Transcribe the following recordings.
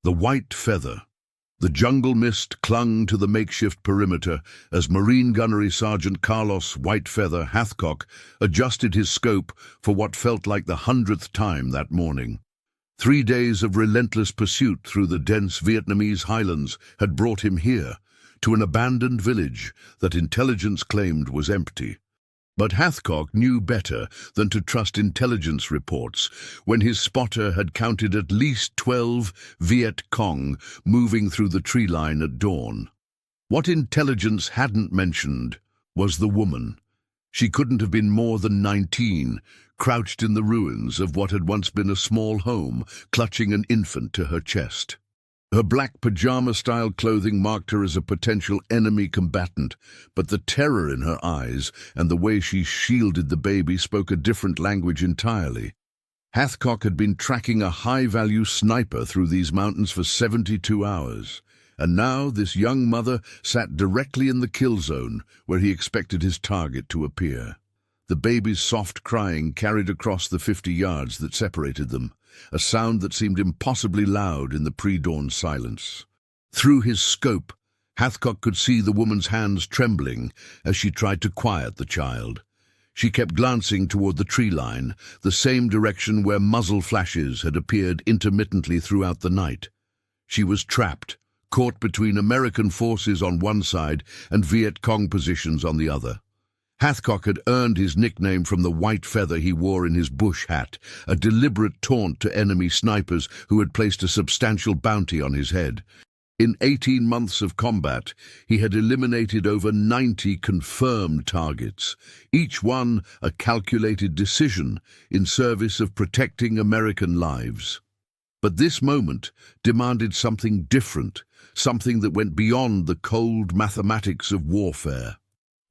The white feather. The jungle mist clung to the makeshift perimeter as Marine Gunnery Sergeant Carlos Whitefeather Hathcock adjusted his scope for what felt like the 100th time that morning. 3 days of relentless pursuit through the dense Vietnamese highlands had brought him here, to an abandoned village that intelligence claimed was empty. But Hathcock knew better than to trust intelligence reports when his spotter had counted at least 12 Viet Cong moving through the tree line at dawn. What intelligence hadn't mentioned was the woman. She couldn't have been more than 19, crouched in the ruins of what had once been a small home, clutching an infant to her chest. Her black pajama-style clothing marked her as a potential enemy combatant, but the terror in her eyes and the way she shielded the baby spoke a different language entirely. Hathcock had been tracking a high-value sniper through these mountains for 72 hours, and now this young mother sat directly in the kill zone where he expected his target to appear. The baby's soft crying carried across the 50 yards that separated them, a sound that seemed impossibly loud in the pre-dawn silence. Through his scope, Hathcock could see the woman's hands trembling as she tried to quiet the child. She kept glancing toward the tree line, the same direction where muzzle flashes had appeared intermittently throughout the night. She was trapped, caught between American forces on one side and Viet Cong positions on the other. Hathcock had earned his nickname from the white feather he wore in his bush hat, a deliberate taunt to enemy snipers who had placed a substantial bounty on his head. In 18 months of combat, he had eliminated over 90 confirmed targets, each one a calculated decision in service of protecting American lives. But this moment demanded something different, something that went beyond the cold mathematics of warfare.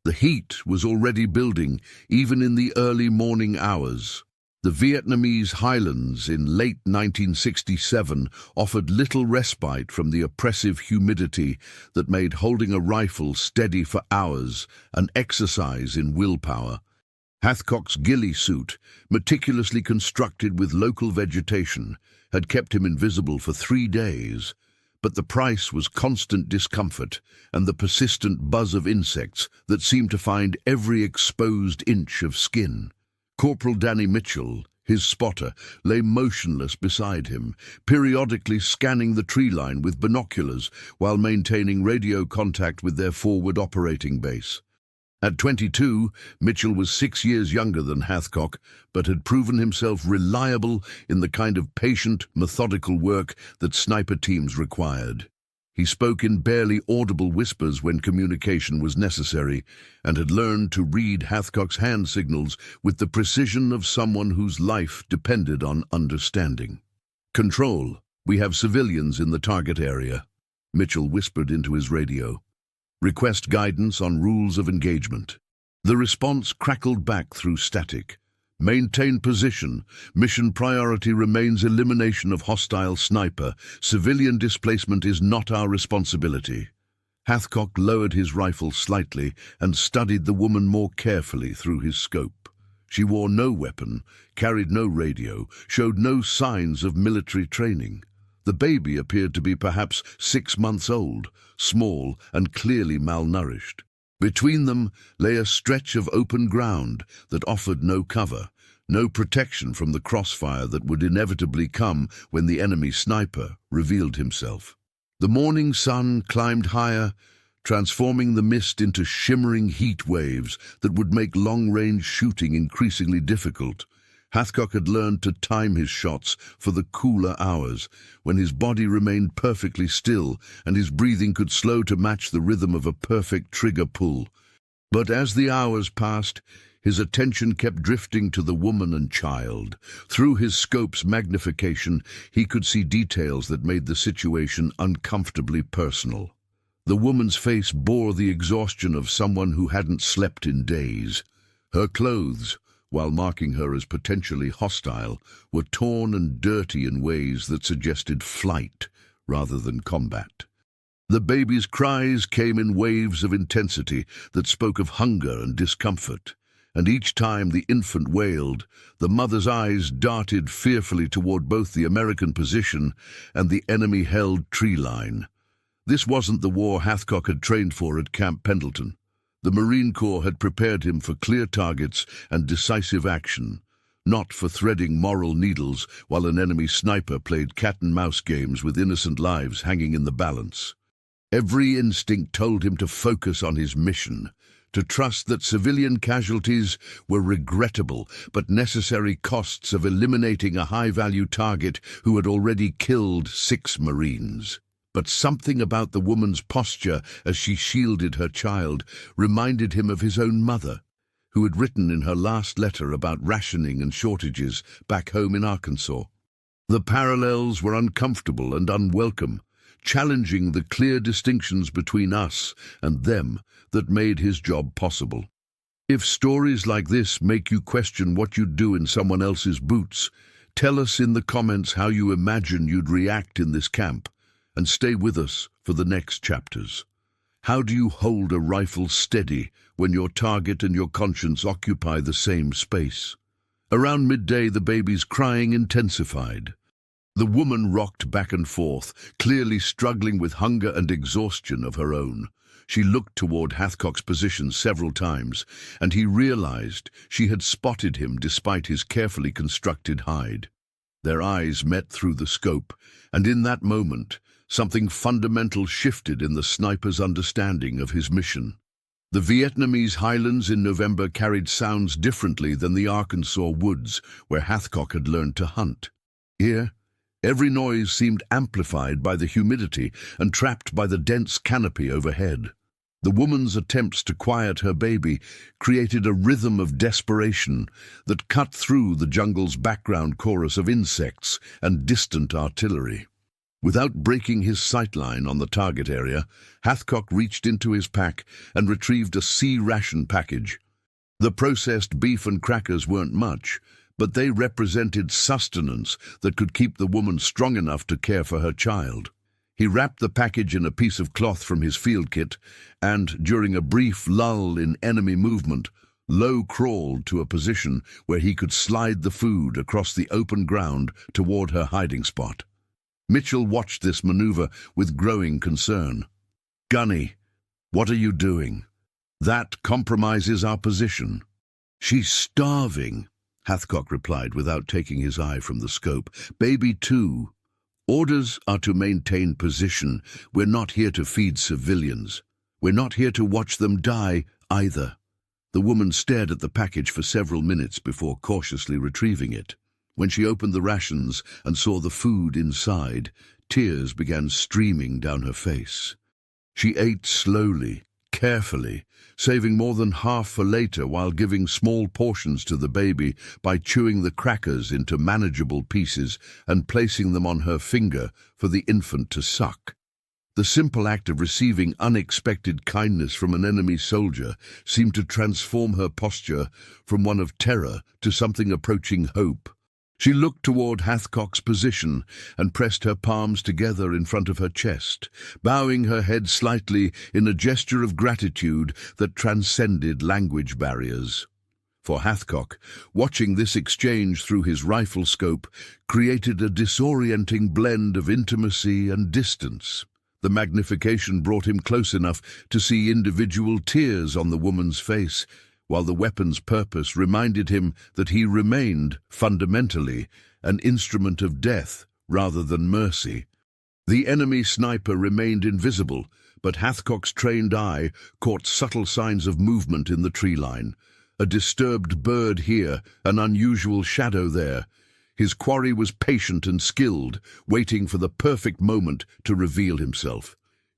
The heat was already building, even in the early morning hours. The Vietnamese highlands in late 1967 offered little respite from the oppressive humidity that made holding a rifle steady for hours an exercise in willpower. Hathcock's ghillie suit, meticulously constructed with local vegetation, had kept him invisible for 3 days. But the price was constant discomfort and the persistent buzz of insects that seemed to find every exposed inch of skin. Corporal Danny Mitchell, his spotter, lay motionless beside him, periodically scanning the tree line with binoculars while maintaining radio contact with their forward operating base. At 22, Mitchell was 6 years younger than Hathcock, but had proven himself reliable in the kind of patient, methodical work that sniper teams required. He spoke in barely audible whispers when communication was necessary, and had learned to read Hathcock's hand signals with the precision of someone whose life depended on understanding. "Control, we have civilians in the target area," Mitchell whispered into his radio. "Request guidance on rules of engagement." The response crackled back through static. "Maintain position. Mission priority remains elimination of hostile sniper. Civilian displacement is not our responsibility." Hathcock lowered his rifle slightly and studied the woman more carefully through his scope. She wore no weapon, carried no radio, showed no signs of military training. The baby appeared to be perhaps 6 months old, small and clearly malnourished. Between them lay a stretch of open ground that offered no cover, no protection from the crossfire that would inevitably come when the enemy sniper revealed himself. The morning sun climbed higher, transforming the mist into shimmering heat waves that would make long-range shooting increasingly difficult. Hathcock had learned to time his shots for the cooler hours, when his body remained perfectly still and his breathing could slow to match the rhythm of a perfect trigger pull. But as the hours passed, his attention kept drifting to the woman and child. Through his scope's magnification, he could see details that made the situation uncomfortably personal. The woman's face bore the exhaustion of someone who hadn't slept in days. Her clothes, while marking her as potentially hostile, were torn and dirty in ways that suggested flight rather than combat. The baby's cries came in waves of intensity that spoke of hunger and discomfort. and each time the infant wailed, the mother's eyes darted fearfully toward both the American position and the enemy-held tree line. This wasn't the war Hathcock had trained for at Camp Pendleton. The Marine Corps had prepared him for clear targets and decisive action, not for threading moral needles while an enemy sniper played cat-and-mouse games with innocent lives hanging in the balance. Every instinct told him to focus on his mission, to trust that civilian casualties were regrettable but necessary costs of eliminating a high-value target who had already killed 6 Marines. But something about the woman's posture as she shielded her child reminded him of his own mother, who had written in her last letter about rationing and shortages back home in Arkansas. The parallels were uncomfortable and unwelcome, challenging the clear distinctions between us and them that made his job possible. If stories like this make you question what you'd do in someone else's boots, tell us in the comments how you imagine you'd react in this camp, and stay with us for the next chapters. How do you hold a rifle steady when your target and your conscience occupy the same space? Around midday, the baby's crying intensified. The woman rocked back and forth, clearly struggling with hunger and exhaustion of her own. She looked toward Hathcock's position several times, and he realized she had spotted him despite his carefully constructed hide. Their eyes met through the scope, and in that moment, something fundamental shifted in the sniper's understanding of his mission. The Vietnamese highlands in November carried sounds differently than the Arkansas woods, where Hathcock had learned to hunt. Here, every noise seemed amplified by the humidity and trapped by the dense canopy overhead. The woman's attempts to quiet her baby created a rhythm of desperation that cut through the jungle's background chorus of insects and distant artillery. Without breaking his sightline on the target area, Hathcock reached into his pack and retrieved a C-ration package. The processed beef and crackers weren't much, but they represented sustenance that could keep the woman strong enough to care for her child. He wrapped the package in a piece of cloth from his field kit and, during a brief lull in enemy movement, low-crawled to a position where he could slide the food across the open ground toward her hiding spot. Mitchell watched this maneuver with growing concern. "Gunny, what are you doing? That compromises our position." "She's starving," Hathcock replied without taking his eye from the scope. "Baby too. Orders are to maintain position. We're not here to feed civilians. We're not here to watch them die either." The woman stared at the package for several minutes before cautiously retrieving it. When she opened the rations and saw the food inside, tears began streaming down her face. She ate slowly, carefully, saving more than half for later while giving small portions to the baby by chewing the crackers into manageable pieces and placing them on her finger for the infant to suck. The simple act of receiving unexpected kindness from an enemy soldier seemed to transform her posture from one of terror to something approaching hope. She looked toward Hathcock's position and pressed her palms together in front of her chest, bowing her head slightly in a gesture of gratitude that transcended language barriers. For Hathcock, watching this exchange through his rifle scope created a disorienting blend of intimacy and distance. The magnification brought him close enough to see individual tears on the woman's face, while the weapon's purpose reminded him that he remained, fundamentally, an instrument of death rather than mercy. The enemy sniper remained invisible, but Hathcock's trained eye caught subtle signs of movement in the tree line. A disturbed bird here, an unusual shadow there. His quarry was patient and skilled, waiting for the perfect moment to reveal himself.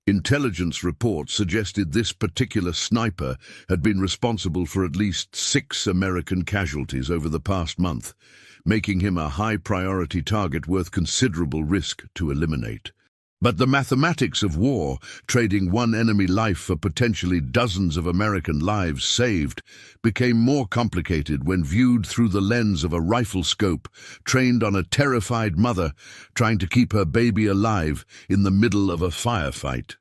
Intelligence reports suggested this particular sniper had been responsible for at least 6 American casualties over the past month, making him a high-priority target worth considerable risk to eliminate. But the mathematics of war, trading one enemy life for potentially dozens of American lives saved, became more complicated when viewed through the lens of a rifle scope trained on a terrified mother trying to keep her baby alive in the middle of a firefight.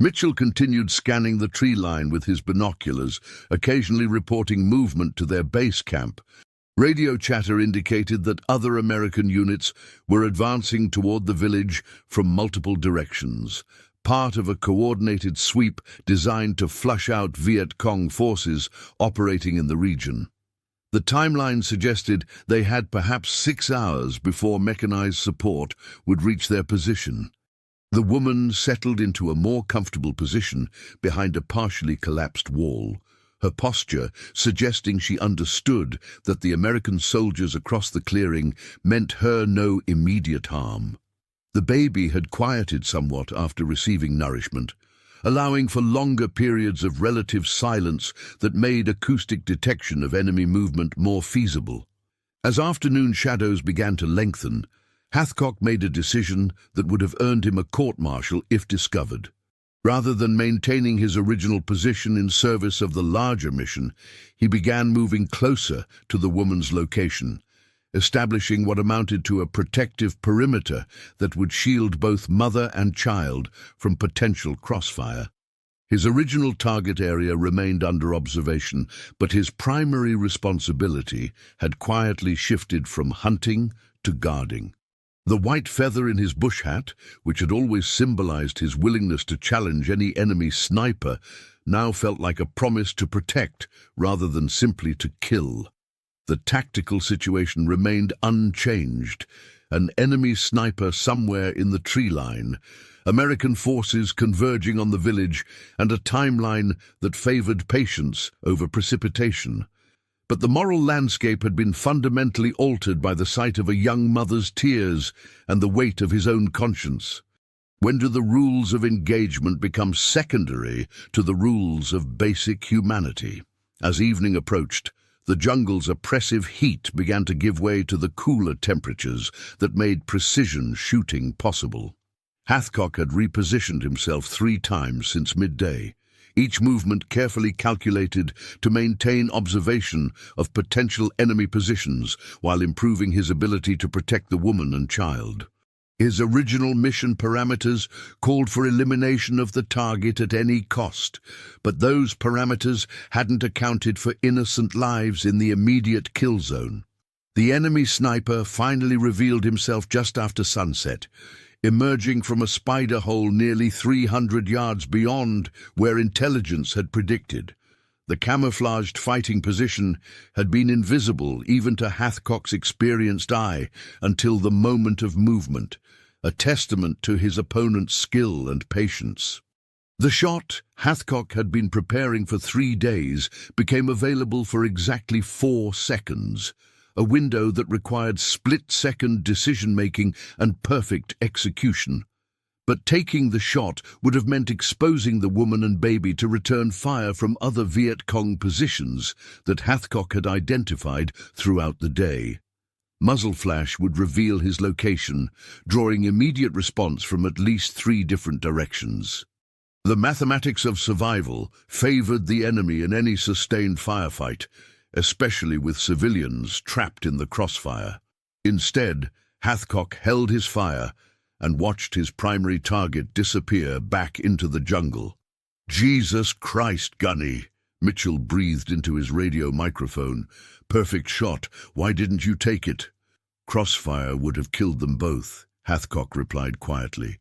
Mitchell continued scanning the tree line with his binoculars, occasionally reporting movement to their base camp. Radio chatter indicated that other American units were advancing toward the village from multiple directions, part of a coordinated sweep designed to flush out Viet Cong forces operating in the region. The timeline suggested they had perhaps 6 hours before mechanized support would reach their position. The woman settled into a more comfortable position behind a partially collapsed wall, her posture suggesting she understood that the American soldiers across the clearing meant her no immediate harm. The baby had quieted somewhat after receiving nourishment, allowing for longer periods of relative silence that made acoustic detection of enemy movement more feasible. As afternoon shadows began to lengthen, Hathcock made a decision that would have earned him a court-martial if discovered. Rather than maintaining his original position in service of the larger mission, he began moving closer to the woman's location, establishing what amounted to a protective perimeter that would shield both mother and child from potential crossfire. His original target area remained under observation, but his primary responsibility had quietly shifted from hunting to guarding. The white feather in his bush hat, which had always symbolized his willingness to challenge any enemy sniper, now felt like a promise to protect rather than simply to kill. The tactical situation remained unchanged. An enemy sniper somewhere in the tree line, American forces converging on the village, and a timeline that favored patience over precipitation. But the moral landscape had been fundamentally altered by the sight of a young mother's tears and the weight of his own conscience. When do the rules of engagement become secondary to the rules of basic humanity? As evening approached, the jungle's oppressive heat began to give way to the cooler temperatures that made precision shooting possible. Hathcock had repositioned himself 3 times since midday, each movement carefully calculated to maintain observation of potential enemy positions while improving his ability to protect the woman and child. His original mission parameters called for elimination of the target at any cost, but those parameters hadn't accounted for innocent lives in the immediate kill zone. The enemy sniper finally revealed himself just after sunset, emerging from a spider hole nearly 300 yards beyond where intelligence had predicted. The camouflaged fighting position had been invisible even to Hathcock's experienced eye until the moment of movement, a testament to his opponent's skill and patience. The shot Hathcock had been preparing for 3 days became available for exactly 4 seconds, a window that required split-second decision-making and perfect execution. But taking the shot would have meant exposing the woman and baby to return fire from other Viet Cong positions that Hathcock had identified throughout the day. Muzzle flash would reveal his location, drawing immediate response from at least 3 different directions. The mathematics of survival favored the enemy in any sustained firefight, especially with civilians trapped in the crossfire. Instead, Hathcock held his fire and watched his primary target disappear back into the jungle. "Jesus Christ, Gunny," Mitchell breathed into his radio microphone. "Perfect shot. Why didn't you take it?" "Crossfire would have killed them both," Hathcock replied quietly.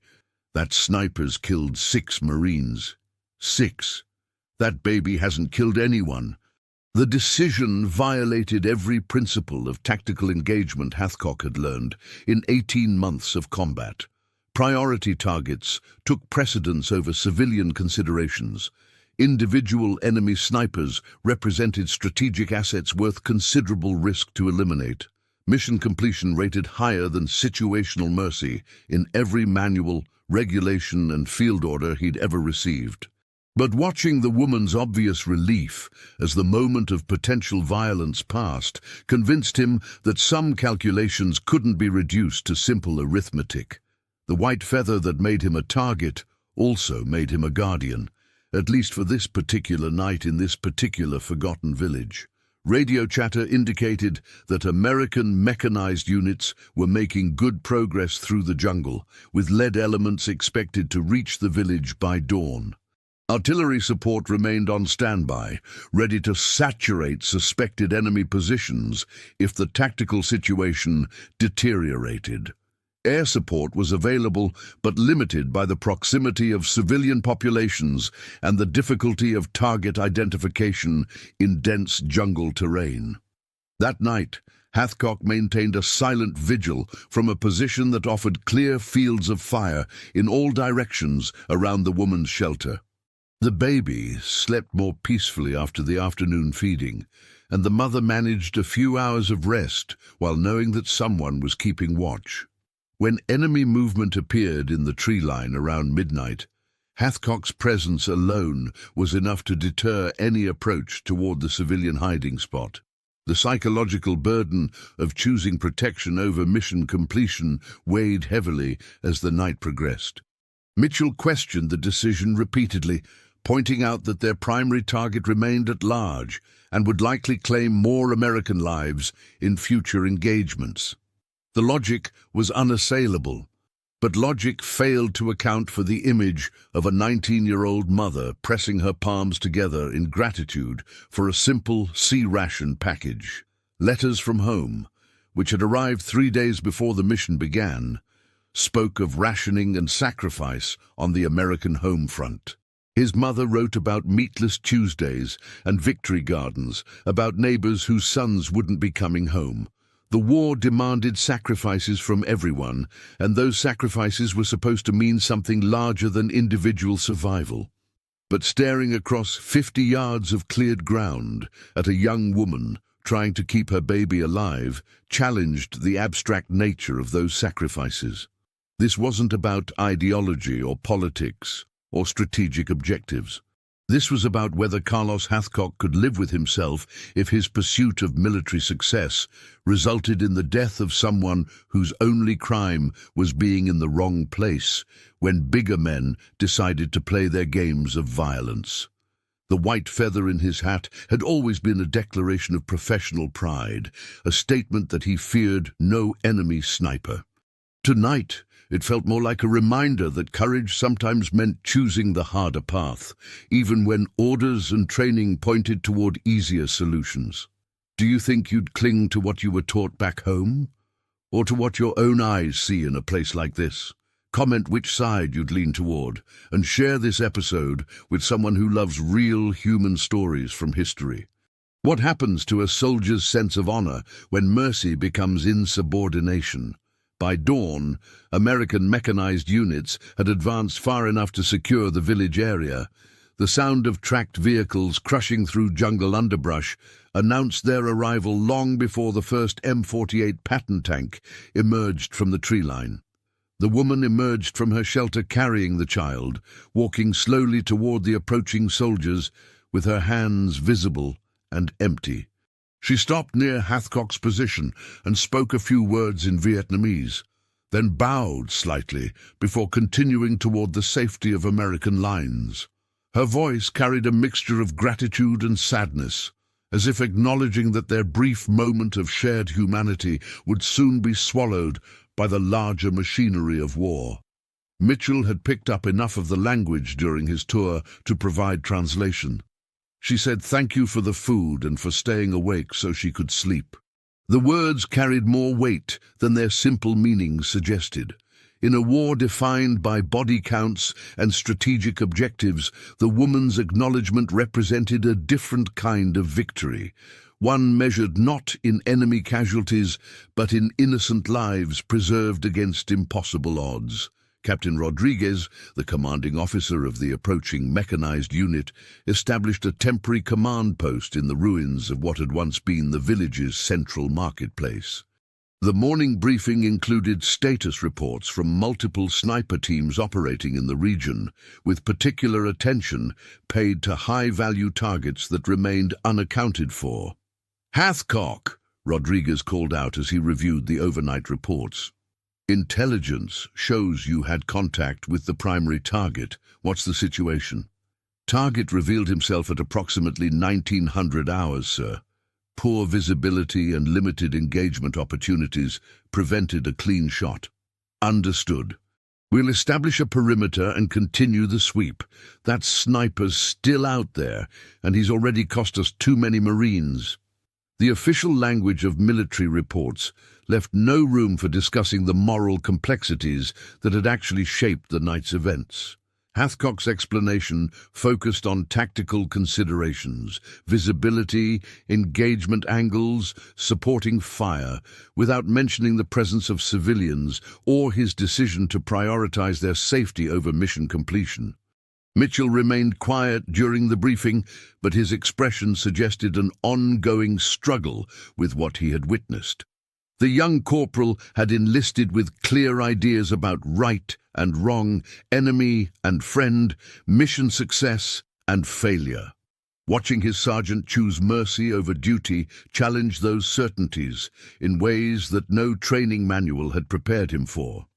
"That sniper's killed 6 Marines." 6? That baby hasn't killed anyone. The decision violated every principle of tactical engagement Hathcock had learned in 18 months of combat. Priority targets took precedence over civilian considerations. Individual enemy snipers represented strategic assets worth considerable risk to eliminate. Mission completion rated higher than situational mercy in every manual, regulation, and field order he'd ever received. But watching the woman's obvious relief as the moment of potential violence passed convinced him that some calculations couldn't be reduced to simple arithmetic. The white feather that made him a target also made him a guardian, at least for this particular night in this particular forgotten village. Radio chatter indicated that American mechanized units were making good progress through the jungle, with lead elements expected to reach the village by dawn. Artillery support remained on standby, ready to saturate suspected enemy positions if the tactical situation deteriorated. Air support was available but limited by the proximity of civilian populations and the difficulty of target identification in dense jungle terrain. That night, Hathcock maintained a silent vigil from a position that offered clear fields of fire in all directions around the woman's shelter. The baby slept more peacefully after the afternoon feeding, and the mother managed a few hours of rest while knowing that someone was keeping watch. When enemy movement appeared in the tree line around midnight, Hathcock's presence alone was enough to deter any approach toward the civilian hiding spot. The psychological burden of choosing protection over mission completion weighed heavily as the night progressed. Mitchell questioned the decision repeatedly, pointing out that their primary target remained at large and would likely claim more American lives in future engagements. The logic was unassailable, but logic failed to account for the image of a 19-year-old mother pressing her palms together in gratitude for a simple sea-ration package. Letters from home, which had arrived 3 days before the mission began, spoke of rationing and sacrifice on the American home front. His mother wrote about meatless Tuesdays and victory gardens, about neighbors whose sons wouldn't be coming home. The war demanded sacrifices from everyone, and those sacrifices were supposed to mean something larger than individual survival. But staring across 50 yards of cleared ground at a young woman trying to keep her baby alive challenged the abstract nature of those sacrifices. This wasn't about ideology or politics or strategic objectives. This was about whether Carlos Hathcock could live with himself if his pursuit of military success resulted in the death of someone whose only crime was being in the wrong place when bigger men decided to play their games of violence. The white feather in his hat had always been a declaration of professional pride, a statement that he feared no enemy sniper. Tonight, it felt more like a reminder that courage sometimes meant choosing the harder path, even when orders and training pointed toward easier solutions. Do you think you'd cling to what you were taught back home? Or to what your own eyes see in a place like this? Comment which side you'd lean toward, and share this episode with someone who loves real human stories from history. What happens to a soldier's sense of honor when mercy becomes insubordination? By dawn, American mechanized units had advanced far enough to secure the village area. The sound of tracked vehicles crushing through jungle underbrush announced their arrival long before the first M48 Patton tank emerged from the tree line. The woman emerged from her shelter carrying the child, walking slowly toward the approaching soldiers with her hands visible and empty. She stopped near Hathcock's position and spoke a few words in Vietnamese, then bowed slightly before continuing toward the safety of American lines. Her voice carried a mixture of gratitude and sadness, as if acknowledging that their brief moment of shared humanity would soon be swallowed by the larger machinery of war. Mitchell had picked up enough of the language during his tour to provide translation. She said thank you for the food and for staying awake so she could sleep. The words carried more weight than their simple meanings suggested. In a war defined by body counts and strategic objectives, the woman's acknowledgement represented a different kind of victory, one measured not in enemy casualties, but in innocent lives preserved against impossible odds. Captain Rodriguez, the commanding officer of the approaching mechanized unit, established a temporary command post in the ruins of what had once been the village's central marketplace. The morning briefing included status reports from multiple sniper teams operating in the region, with particular attention paid to high-value targets that remained unaccounted for. "Hathcock," Rodriguez called out as he reviewed the overnight reports. "Intelligence shows you had contact with the primary target. What's the situation?" "Target revealed himself at approximately 1900 hours, sir. poor visibility and limited engagement opportunities prevented a clean shot. Understood. We'll establish a perimeter and continue the sweep. That sniper's still out there, and he's already cost us too many Marines. The official language of military reports left no room for discussing the moral complexities that had actually shaped the night's events. Hathcock's explanation focused on tactical considerations, visibility, engagement angles, supporting fire, without mentioning the presence of civilians or his decision to prioritize their safety over mission completion. Mitchell remained quiet during the briefing, but his expression suggested an ongoing struggle with what he had witnessed. The young corporal had enlisted with clear ideas about right and wrong, enemy and friend, mission success and failure. Watching his sergeant choose mercy over duty challenged those certainties in ways that no training manual had prepared him for.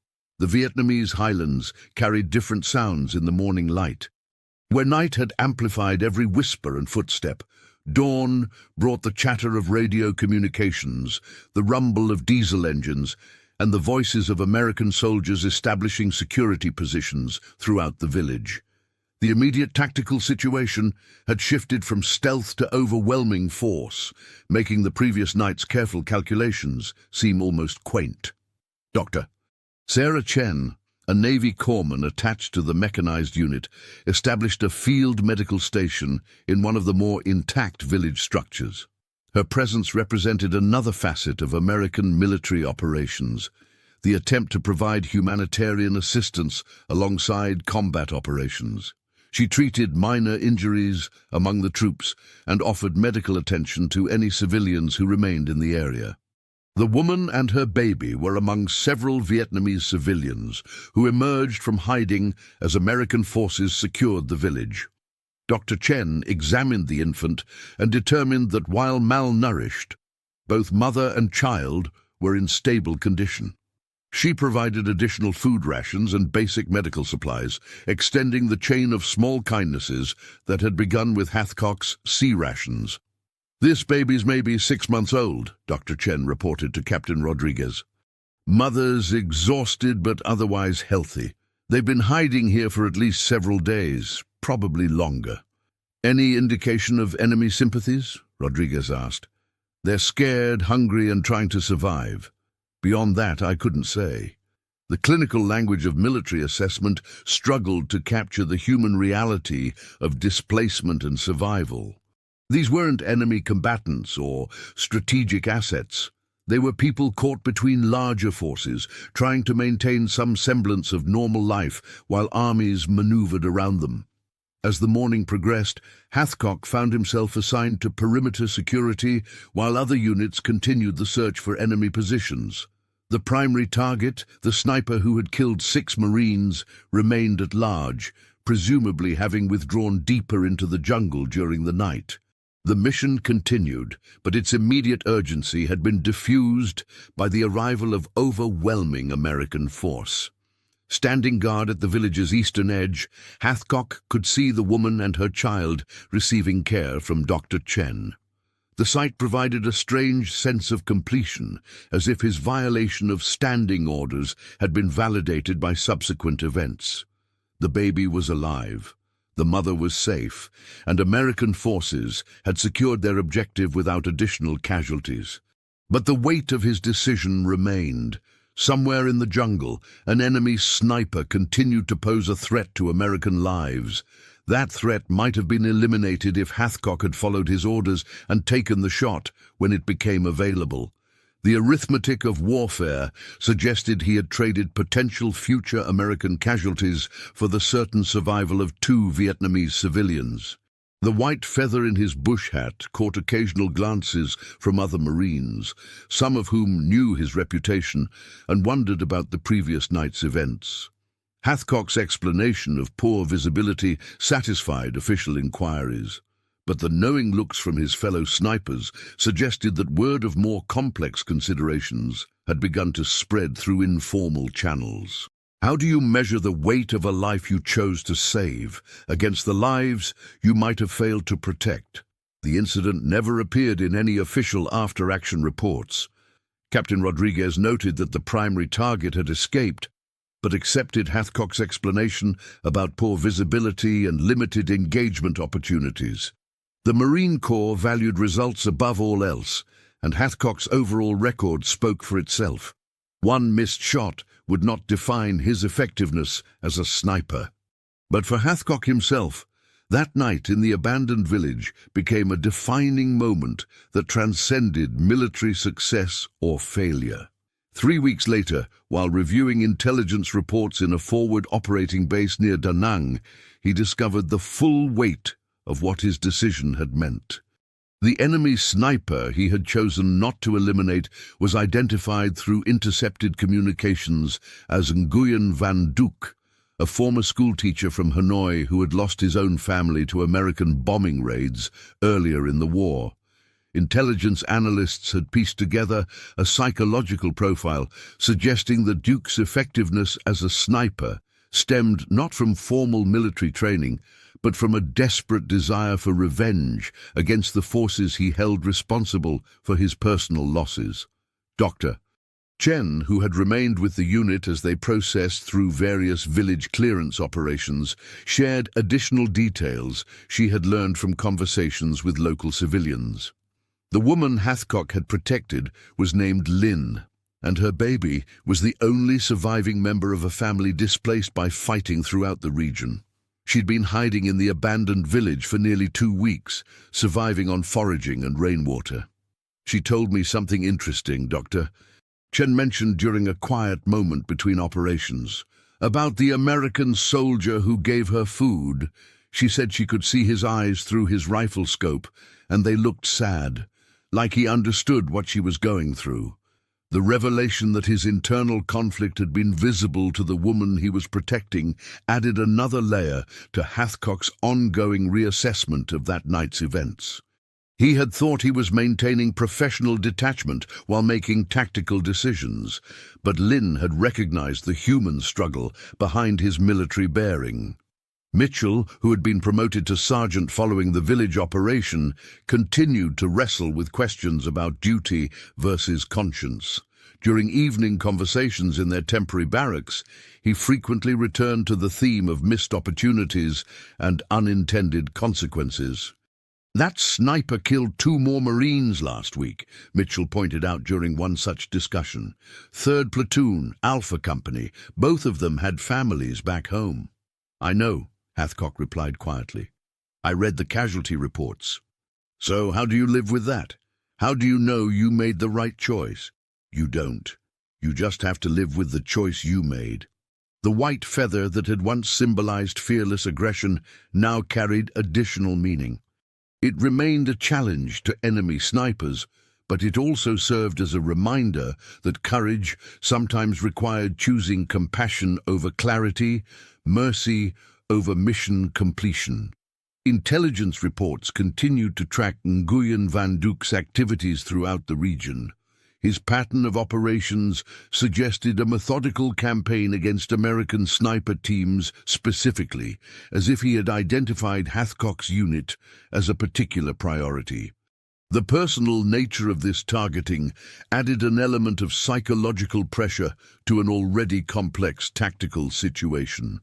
The Vietnamese highlands carried different sounds in the morning light. Where night had amplified every whisper and footstep, dawn brought the chatter of radio communications, the rumble of diesel engines, and the voices of American soldiers establishing security positions throughout the village. The immediate tactical situation had shifted from stealth to overwhelming force, making the previous night's careful calculations seem almost quaint. Dr. Sarah Chen, a Navy corpsman attached to the mechanized unit, established a field medical station in one of the more intact village structures. Her presence represented another facet of American military operations, the attempt to provide humanitarian assistance alongside combat operations. She treated minor injuries among the troops and offered medical attention to any civilians who remained in the area. The woman and her baby were among several Vietnamese civilians who emerged from hiding as American forces secured the village. Dr. Chen examined the infant and determined that while malnourished, both mother and child were in stable condition. She provided additional food rations and basic medical supplies, extending the chain of small kindnesses that had begun with Hathcock's sea rations. "This baby's maybe 6 months old," Dr. Chen reported to Captain Rodriguez. "Mother's exhausted but otherwise healthy. They've been hiding here for at least several days, probably longer." "Any indication of enemy sympathies?" Rodriguez asked. "They're scared, hungry, and trying to survive. Beyond that, I couldn't say." The clinical language of military assessment struggled to capture the human reality of displacement and survival. These weren't enemy combatants or strategic assets. They were people caught between larger forces, trying to maintain some semblance of normal life while armies maneuvered around them. As the morning progressed, Hathcock found himself assigned to perimeter security, while other units continued the search for enemy positions. The primary target, the sniper who had killed 6 Marines, remained at large, presumably having withdrawn deeper into the jungle during the night. The mission continued, but its immediate urgency had been diffused by the arrival of overwhelming American force. Standing guard at the village's eastern edge, Hathcock could see the woman and her child receiving care from Dr. Chen. The sight provided a strange sense of completion, as if his violation of standing orders had been validated by subsequent events. The baby was alive. The mother was safe, and American forces had secured their objective without additional casualties. But the weight of his decision remained. Somewhere in the jungle, an enemy sniper continued to pose a threat to American lives. That threat might have been eliminated if Hathcock had followed his orders and taken the shot when it became available. The arithmetic of warfare suggested he had traded potential future American casualties for the certain survival of 2 Vietnamese civilians. The white feather in his bush hat caught occasional glances from other Marines, some of whom knew his reputation and wondered about the previous night's events. Hathcock's explanation of poor visibility satisfied official inquiries, but the knowing looks from his fellow snipers suggested that word of more complex considerations had begun to spread through informal channels. How do you measure the weight of a life you chose to save against the lives you might have failed to protect? The incident never appeared in any official after-action reports. Captain Rodriguez noted that the primary target had escaped, but accepted Hathcock's explanation about poor visibility and limited engagement opportunities. The Marine Corps valued results above all else, and Hathcock's overall record spoke for itself. One missed shot would not define his effectiveness as a sniper. But for Hathcock himself, that night in the abandoned village became a defining moment that transcended military success or failure. 3 weeks later, while reviewing intelligence reports in a forward operating base near Da Nang, he discovered the full weight of what his decision had meant. The enemy sniper he had chosen not to eliminate was identified through intercepted communications as Nguyen Van Duc, a former schoolteacher from Hanoi who had lost his own family to American bombing raids earlier in the war. Intelligence analysts had pieced together a psychological profile suggesting that Duke's effectiveness as a sniper stemmed not from formal military training, but from a desperate desire for revenge against the forces he held responsible for his personal losses. Dr. Chen, who had remained with the unit as they processed through various village clearance operations, shared additional details she had learned from conversations with local civilians. The woman Hathcock had protected was named Lin, and her baby was the only surviving member of a family displaced by fighting throughout the region. She'd been hiding in the abandoned village for nearly 2 weeks, surviving on foraging and rainwater. She told me something interesting, Doctor. Chen mentioned during a quiet moment between operations about the American soldier who gave her food. She said she could see his eyes through his rifle scope, and they looked sad, like he understood what she was going through. The revelation that his internal conflict had been visible to the woman he was protecting added another layer to Hathcock's ongoing reassessment of that night's events. He had thought he was maintaining professional detachment while making tactical decisions, but Lin had recognized the human struggle behind his military bearing. Mitchell, who had been promoted to sergeant following the village operation, continued to wrestle with questions about duty versus conscience. During evening conversations in their temporary barracks, he frequently returned to the theme of missed opportunities and unintended consequences. "That sniper killed 2 more Marines last week," Mitchell pointed out during one such discussion. "3rd Platoon, Alpha Company, both of them had families back home." "I know," Hathcock replied quietly. "I read the casualty reports." "So how do you live with that? How do you know you made the right choice?" "You don't. You just have to live with the choice you made." The white feather that had once symbolized fearless aggression now carried additional meaning. It remained a challenge to enemy snipers, but it also served as a reminder that courage sometimes required choosing compassion over clarity, mercy over mission completion. Intelligence reports continued to track Nguyen Van Duc's activities throughout the region. His pattern of operations suggested a methodical campaign against American sniper teams specifically, as if he had identified Hathcock's unit as a particular priority. The personal nature of this targeting added an element of psychological pressure to an already complex tactical situation.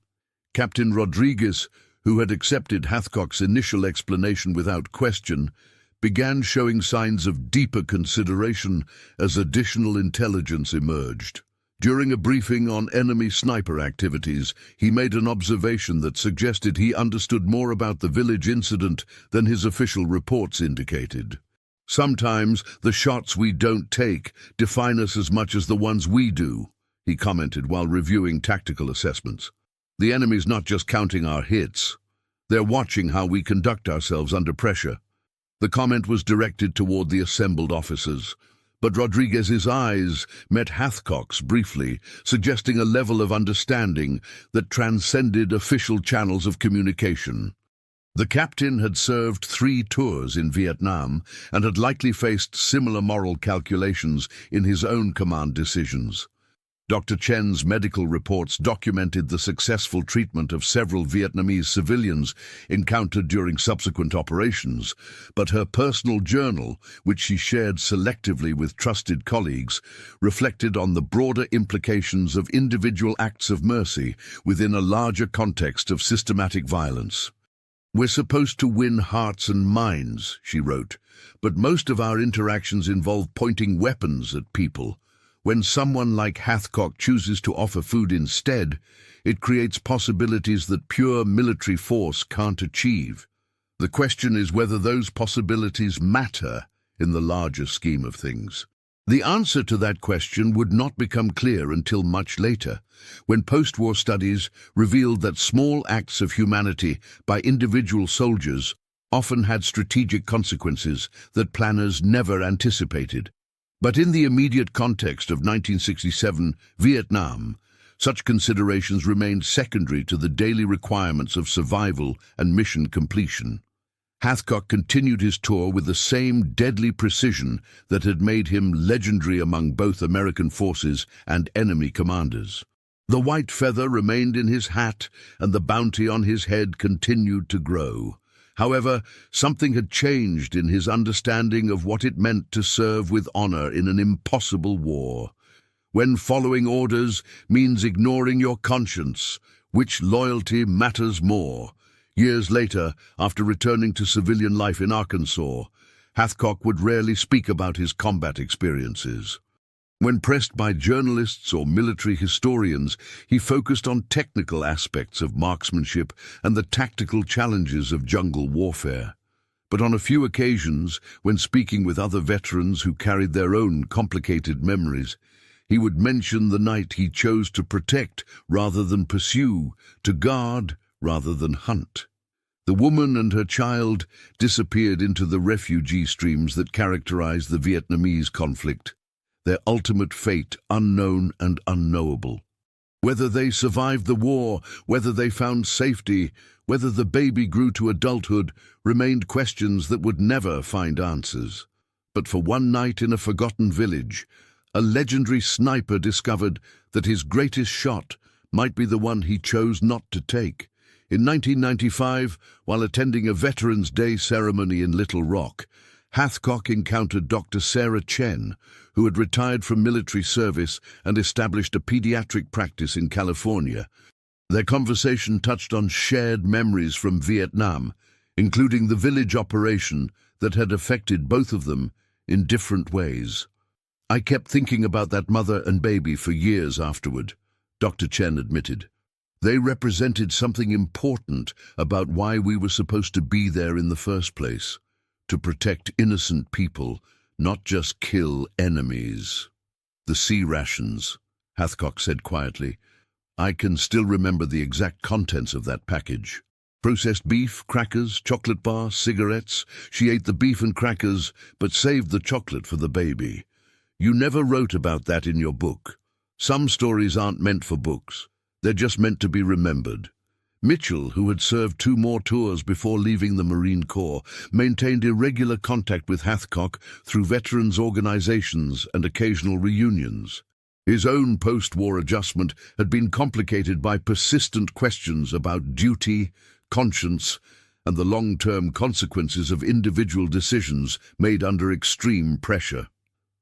Captain Rodriguez, who had accepted Hathcock's initial explanation without question, began showing signs of deeper consideration as additional intelligence emerged. During a briefing on enemy sniper activities, he made an observation that suggested he understood more about the village incident than his official reports indicated. "Sometimes the shots we don't take define us as much as the ones we do," he commented while reviewing tactical assessments. "The enemy's not just counting our hits. They're watching how we conduct ourselves under pressure." The comment was directed toward the assembled officers, but Rodriguez's eyes met Hathcock's briefly, suggesting a level of understanding that transcended official channels of communication. The captain had served 3 tours in Vietnam and had likely faced similar moral calculations in his own command decisions. Dr. Chen's medical reports documented the successful treatment of several Vietnamese civilians encountered during subsequent operations, but her personal journal, which she shared selectively with trusted colleagues, reflected on the broader implications of individual acts of mercy within a larger context of systematic violence. "We're supposed to win hearts and minds," she wrote, "but most of our interactions involve pointing weapons at people. When someone like Hathcock chooses to offer food instead, it creates possibilities that pure military force can't achieve. The question is whether those possibilities matter in the larger scheme of things." The answer to that question would not become clear until much later, when post-war studies revealed that small acts of humanity by individual soldiers often had strategic consequences that planners never anticipated. But in the immediate context of 1967 Vietnam, such considerations remained secondary to the daily requirements of survival and mission completion. Hathcock continued his tour with the same deadly precision that had made him legendary among both American forces and enemy commanders. The white feather remained in his hat, and the bounty on his head continued to grow. However, something had changed in his understanding of what it meant to serve with honor in an impossible war. When following orders means ignoring your conscience, which loyalty matters more? Years later, after returning to civilian life in Arkansas, Hathcock would rarely speak about his combat experiences. When pressed by journalists or military historians, he focused on technical aspects of marksmanship and the tactical challenges of jungle warfare. But on a few occasions, when speaking with other veterans who carried their own complicated memories, he would mention the night he chose to protect rather than pursue, to guard rather than hunt. The woman and her child disappeared into the refugee streams that characterized the Vietnamese conflict, their ultimate fate unknown and unknowable. Whether they survived the war, whether they found safety, whether the baby grew to adulthood, remained questions that would never find answers. But for one night in a forgotten village, a legendary sniper discovered that his greatest shot might be the one he chose not to take. In 1995, while attending a Veterans Day ceremony in Little Rock, Hathcock encountered Dr. Sarah Chen, who had retired from military service and established a pediatric practice in California. Their conversation touched on shared memories from Vietnam, including the village operation that had affected both of them in different ways. "I kept thinking about that mother and baby for years afterward," Dr. Chen admitted. "They represented something important about why we were supposed to be there in the first place, to protect innocent people, not just kill enemies." "The sea rations," Hathcock said quietly. "I can still remember the exact contents of that package. Processed beef, crackers, chocolate bar, cigarettes. She ate the beef and crackers, but saved the chocolate for the baby. You never wrote about that in your book. Some stories aren't meant for books. They're just meant to be remembered." Mitchell, who had served 2 more tours before leaving the Marine Corps, maintained irregular contact with Hathcock through veterans' organizations and occasional reunions. His own post-war adjustment had been complicated by persistent questions about duty, conscience, and the long-term consequences of individual decisions made under extreme pressure.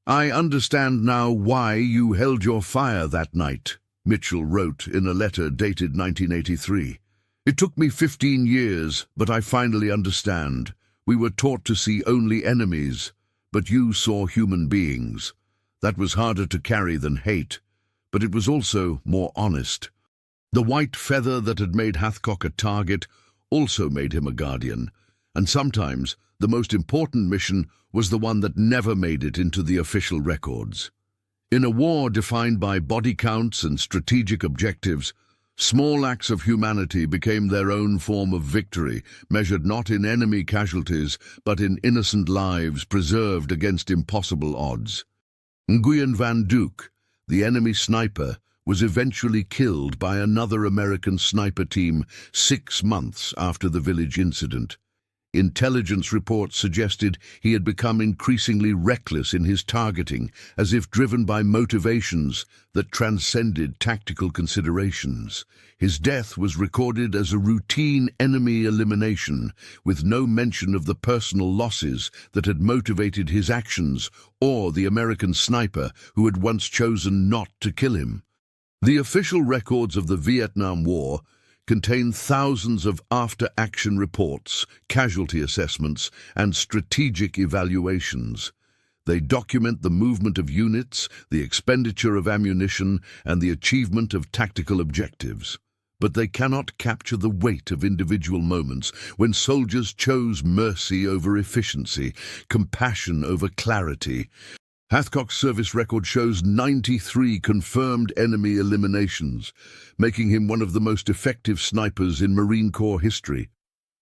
"I understand now why you held your fire that night," Mitchell wrote in a letter dated 1983. "It took me 15 years, but I finally understand. We were taught to see only enemies, but you saw human beings. That was harder to carry than hate, but it was also more honest." The white feather that had made Hathcock a target also made him a guardian, and sometimes the most important mission was the one that never made it into the official records. In a war defined by body counts and strategic objectives, small acts of humanity became their own form of victory, measured not in enemy casualties, but in innocent lives preserved against impossible odds. Nguyen Van Duke, the enemy sniper, was eventually killed by another American sniper team 6 months after the village incident. Intelligence reports suggested he had become increasingly reckless in his targeting, as if driven by motivations that transcended tactical considerations. His death was recorded as a routine enemy elimination, with no mention of the personal losses that had motivated his actions or the American sniper who had once chosen not to kill him. The official records of the Vietnam War contain thousands of after-action reports, casualty assessments, and strategic evaluations. They document the movement of units, the expenditure of ammunition, and the achievement of tactical objectives. But they cannot capture the weight of individual moments when soldiers chose mercy over efficiency, compassion over clarity. Hathcock's service record shows 93 confirmed enemy eliminations, making him one of the most effective snipers in Marine Corps history.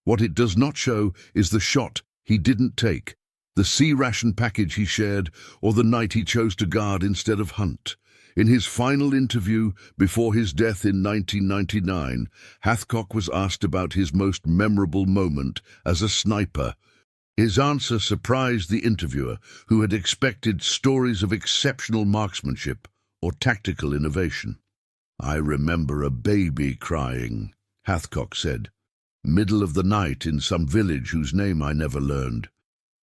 What it does not show is the shot he didn't take, the sea ration package he shared, or the night he chose to guard instead of hunt. In his final interview before his death in 1999, Hathcock was asked about his most memorable moment as a sniper. His answer surprised the interviewer, who had expected stories of exceptional marksmanship or tactical innovation. "I remember a baby crying," Hathcock said, "middle of the night in some village whose name I never learned.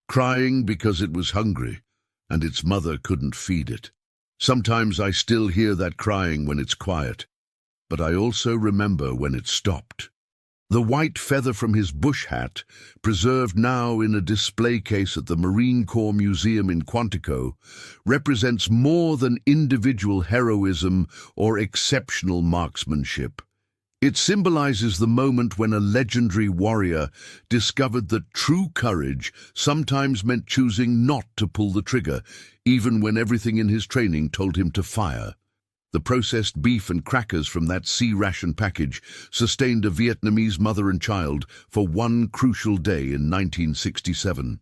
Crying because it was hungry, and its mother couldn't feed it. Sometimes I still hear that crying when it's quiet, but I also remember when it stopped." The white feather from his bush hat, preserved now in a display case at the Marine Corps Museum in Quantico, represents more than individual heroism or exceptional marksmanship. It symbolizes the moment when a legendary warrior discovered that true courage sometimes meant choosing not to pull the trigger, even when everything in his training told him to fire. The processed beef and crackers from that sea ration package sustained a Vietnamese mother and child for one crucial day in 1967.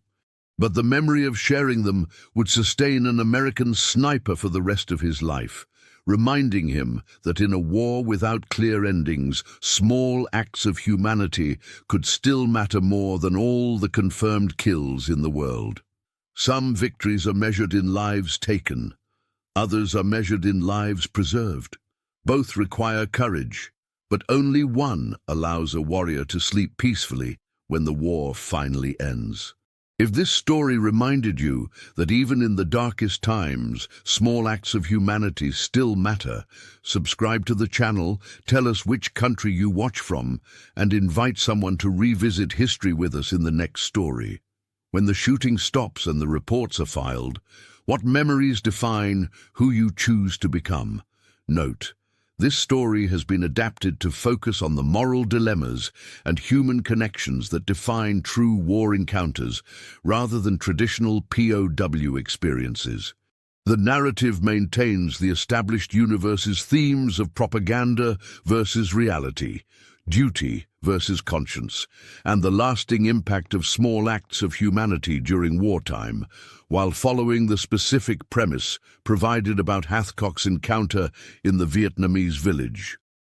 But the memory of sharing them would sustain an American sniper for the rest of his life, reminding him that in a war without clear endings, small acts of humanity could still matter more than all the confirmed kills in the world. Some victories are measured in lives taken. Others are measured in lives preserved. Both require courage, but only one allows a warrior to sleep peacefully when the war finally ends. If this story reminded you that even in the darkest times, small acts of humanity still matter, subscribe to the channel, tell us which country you watch from, and invite someone to revisit history with us in the next story. When the shooting stops and the reports are filed, what memories define who you choose to become? Note, this story has been adapted to focus on the moral dilemmas and human connections that define true war encounters, rather than traditional POW experiences. The narrative maintains the established universe's themes of propaganda versus reality, duty versus conscience, and the lasting impact of small acts of humanity during wartime, while following the specific premise provided about Hathcock's encounter in the Vietnamese village.